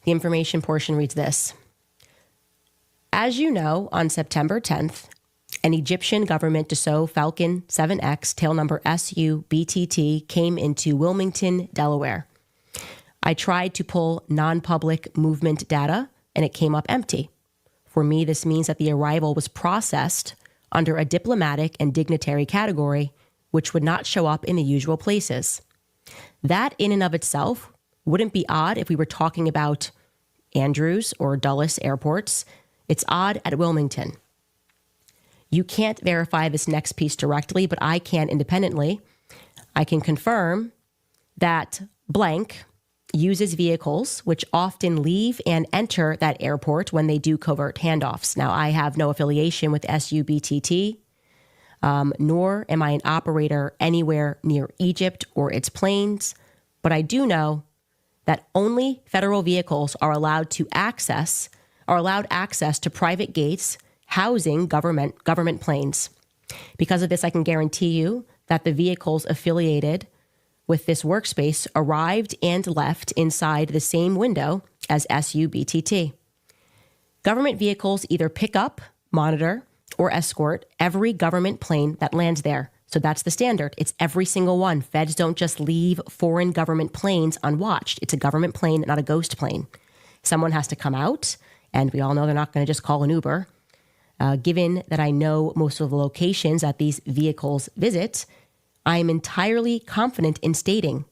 The information portion reads this. As you know, on September 10th, an Egyptian government Dassault Falcon 7X, tail number SU-BTT, came into Wilmington, Delaware. I tried to pull non-public movement data, and it came up empty. For me, this means that the arrival was processed under a diplomatic and dignitary category, which would not show up in the usual places. That in and of itself wouldn't be odd if we were talking about Andrews or Dulles airports. It's odd at Wilmington. You can't verify this next piece directly, but I can independently. I can confirm that blank uses vehicles which often leave and enter that airport when they do covert handoffs. Now, I have no affiliation with SUBTT, nor am I an operator anywhere near Egypt or its planes, but I do know that only federal vehicles are allowed access to private gates housing government planes. Because of this, I can guarantee you that the vehicles affiliated with this workspace arrived and left inside the same window as SUBTT. Government vehicles either pick up, monitor, or escort every government plane that lands there. So that's the standard. It's every single one. Feds don't just leave foreign government planes unwatched. It's a government plane, not a ghost plane. Someone has to come out, and we all know they're not going to just call an Uber. Given that I know most of the locations that these vehicles visit, I am entirely confident in stating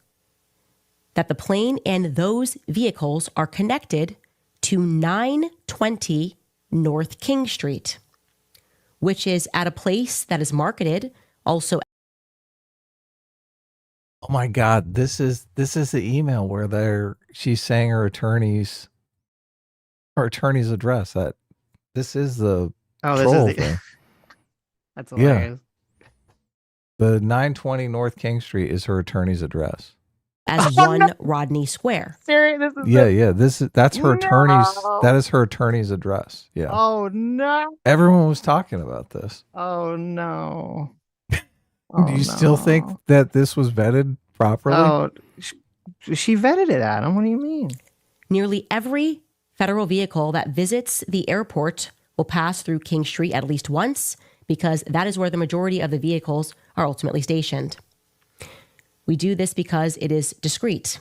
that the plane and those vehicles are connected to 920 North King Street, which is at a place that is marketed also. Oh my God, this is the email where she's saying her attorney's address. This is the troll thing. That's hilarious. The 920 North King Street is her attorney's address. As one Rodney Square. Seriously? That's her attorney's. That is her attorney's address. Yeah. Oh no! Everyone was talking about this. Oh no! Do you still think that this was vetted properly? Oh, she vetted it, Adam. What do you mean? Nearly every federal vehicle that visits the airport will pass through King Street at least once, because that is where the majority of the vehicles are ultimately stationed. We do this because it is discreet.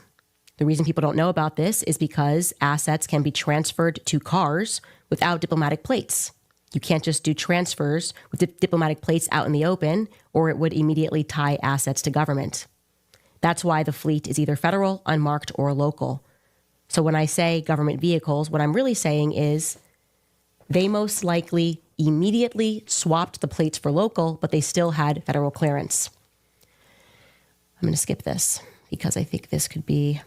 The reason people don't know about this is because assets can be transferred to cars without diplomatic plates. You can't just do transfers with diplomatic plates out in the open, or it would immediately tie assets to government. That's why the fleet is either federal, unmarked, or local. So when I say government vehicles, what I'm really saying is they most likely immediately swapped the plates for local, but they still had federal clearance. I'm going to skip this because I think this could be...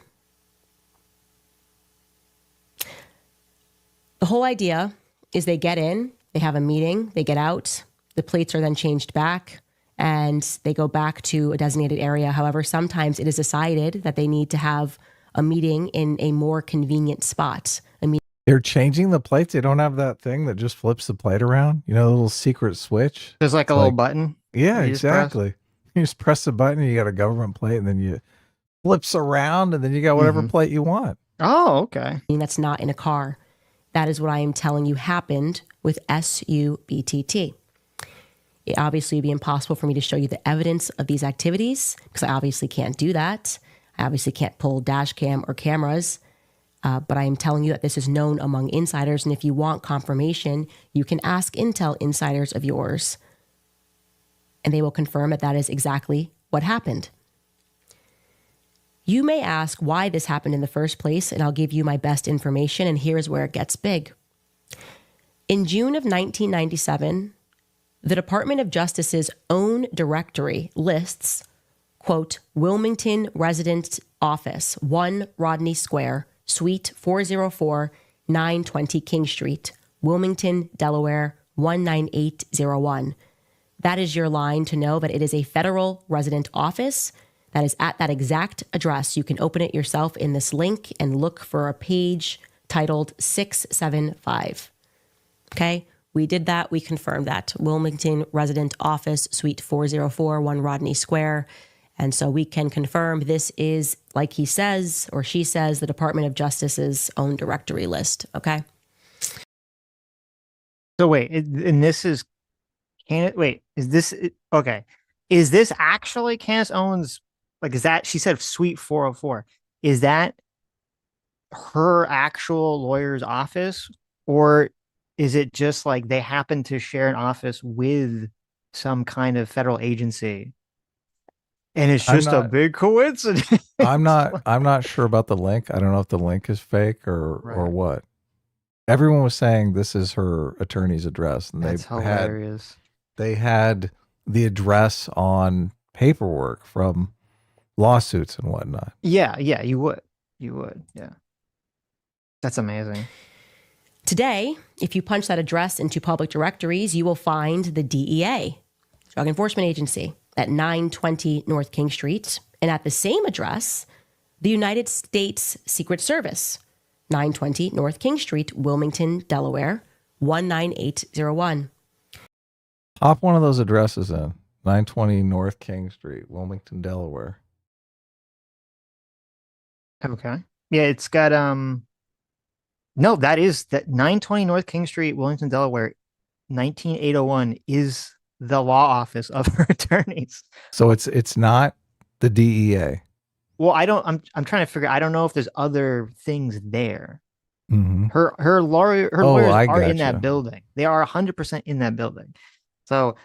The whole idea is they get in, they have a meeting, they get out, the plates are then changed back, and they go back to a designated area. However, sometimes it is decided that they need to have a meeting in a more convenient spot. They're changing the plates. They don't have that thing that just flips the plate around. You know, the little secret switch. There's like a little button. Yeah, exactly. You just press the button and you got a government plate, and then you flips around, and then you got whatever plate you want. Oh, okay. That's not in a car. That is what I am telling you happened with SUBTT. It obviously would be impossible for me to show you the evidence of these activities because I obviously can't do that. I obviously can't pull dash cam or cameras, but I am telling you that this is known among insiders. And if you want confirmation, you can ask Intel insiders of yours, and they will confirm that that is exactly what happened. You may ask why this happened in the first place, and I'll give you my best information, and here's where it gets big. In June of 1997, the Department of Justice's own directory lists, quote, Wilmington Resident Office, 1 Rodney Square, Suite 404, 920 King Street, Wilmington, Delaware, 19801. That is your line to know that it is a federal resident office that is at that exact address. You can open it yourself in this link and look for a page titled 675. Okay, we did that. We confirmed that. Wilmington Resident Office, Suite 404, 1 Rodney Square. And so we can confirm this is, like he says or she says, the Department of Justice's own directory list. Okay. So wait, and this is wait, is this okay? Is this actually Candace Owens? Like, is that she said Suite 404? Is that her actual lawyer's office, or is it just like they happen to share an office with some kind of federal agency? And it's just a big coincidence. I'm not sure about the link. I don't know if the link is fake or what. Everyone was saying this is her attorney's address, and That's hilarious. They had the address on paperwork from lawsuits and whatnot. Yeah, you would. Yeah. That's amazing. Today, if you punch that address into public directories, you will find the DEA, Drug Enforcement Agency, at 920 North King Street. And at the same address, the United States Secret Service, 920 North King Street, Wilmington, Delaware, 19801. Pop one of those addresses in. 920 North King Street, Wilmington, Delaware. Okay. Yeah, it's got no, that 920 North King Street, Wilmington, Delaware, 19801 is the law office of her attorneys. So it's not the DEA. Well, I'm trying to figure. I don't know if there's other things there. Mm-hmm. Her lawyers are in that building. They are 100% in that building. So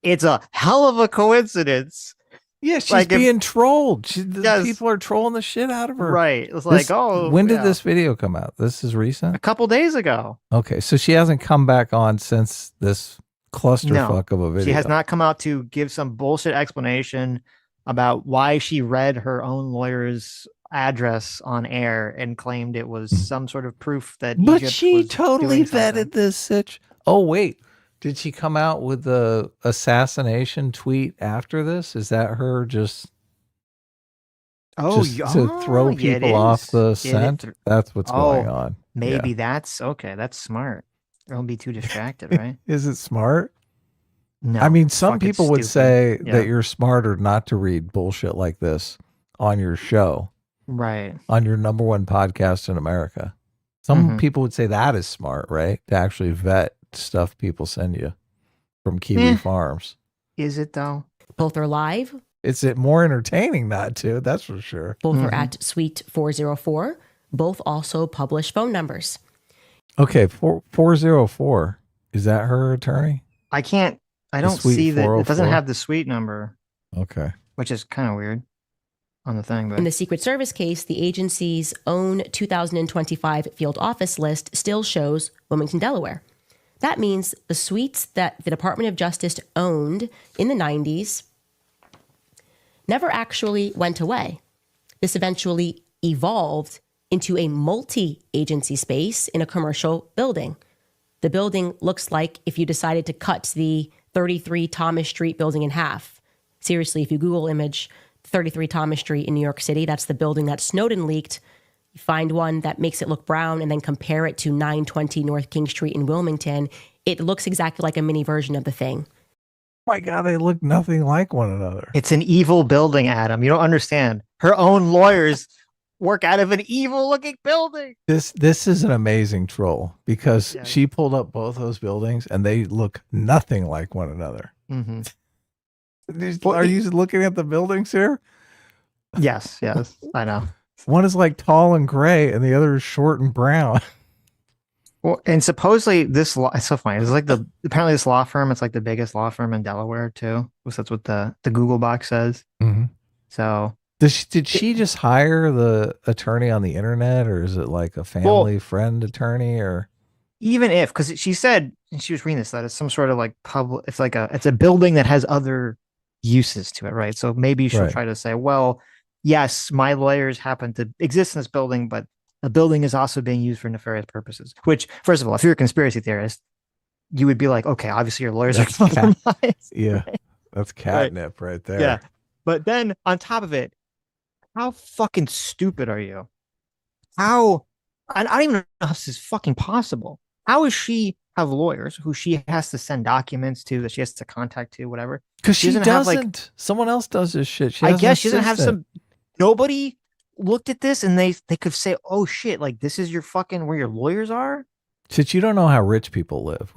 it's a hell of a coincidence. Yeah, she's being trolled. People are trolling the shit out of her. Right. It's like, when did this video come out? This is recent? A couple days ago. Okay, so she hasn't come back on since this clusterfuck of a video. She has not come out to give some bullshit explanation about why she read her own lawyer's address on air and claimed it was some sort of proof that But Egypt she was totally vetted something. this Sitch. Oh, wait. Did she come out with the assassination tweet after this? Is that her just to throw people off the scent? That's what's going on. Maybe that's okay. That's smart. Don't be too distracted, right? Is it smart? No. I mean, some people would say that you're smarter not to read bullshit like this on your show. Right. On your number one podcast in America. Some people would say that is smart, right? To actually vet stuff people send you from Kiwi Farms. Is it though? Both are live. It's more entertaining not to, that's for sure. Both are at Suite 404. Both also publish phone numbers. Okay, 404. Is that her attorney? I don't see that. It doesn't have the suite number. Okay. Which is kind of weird on the thing. But in the Secret Service case, the agency's own 2025 field office list still shows Wilmington, Delaware. That means the suites that the Department of Justice owned in the 90s never actually went away. This eventually evolved into a multi-agency space in a commercial building. The building looks like if you decided to cut the 33 Thomas Street building in half. Seriously, if you Google image 33 Thomas Street in New York City, that's the building that Snowden leaked. You find one that makes it look brown and then compare it to 920 North King Street in Wilmington. It looks exactly like a mini version of the thing. Oh my God, they look nothing like one another. It's an evil building, Adam. You don't understand. Her own lawyers work out of an evil looking building. This is an amazing troll because she pulled up both those buildings and they look nothing like one another. Mm-hmm. Are you looking at the buildings here? Yes, I know. One is like tall and gray and the other is short and brown. Well, and supposedly it's so funny. It's like apparently this law firm, it's like the biggest law firm in Delaware too. That's what the Google box says. Mm-hmm. So did she just hire the attorney on the internet, or is it like a family friend attorney, or even if, because she said, and she was reading this, that it's some sort of like public, it's a building that has other uses to it, right? So maybe she'll try to say, well, yes, my lawyers happen to exist in this building, but the building is also being used for nefarious purposes. Which, first of all, if you're a conspiracy theorist, you would be like, okay, obviously your lawyers are compromised. Yeah, that's catnip right there. Yeah, but then on top of it, how fucking stupid are you? I don't even know how this is fucking possible. how does she have lawyers who she has to send documents to, that she has to contact to, whatever? Because she doesn't. have, like, someone else does this shit. She I has guess an she doesn't have assistant. nobody looked at this and they could say, oh shit, like this is your fucking where your lawyers are. Since you don't know how rich people live.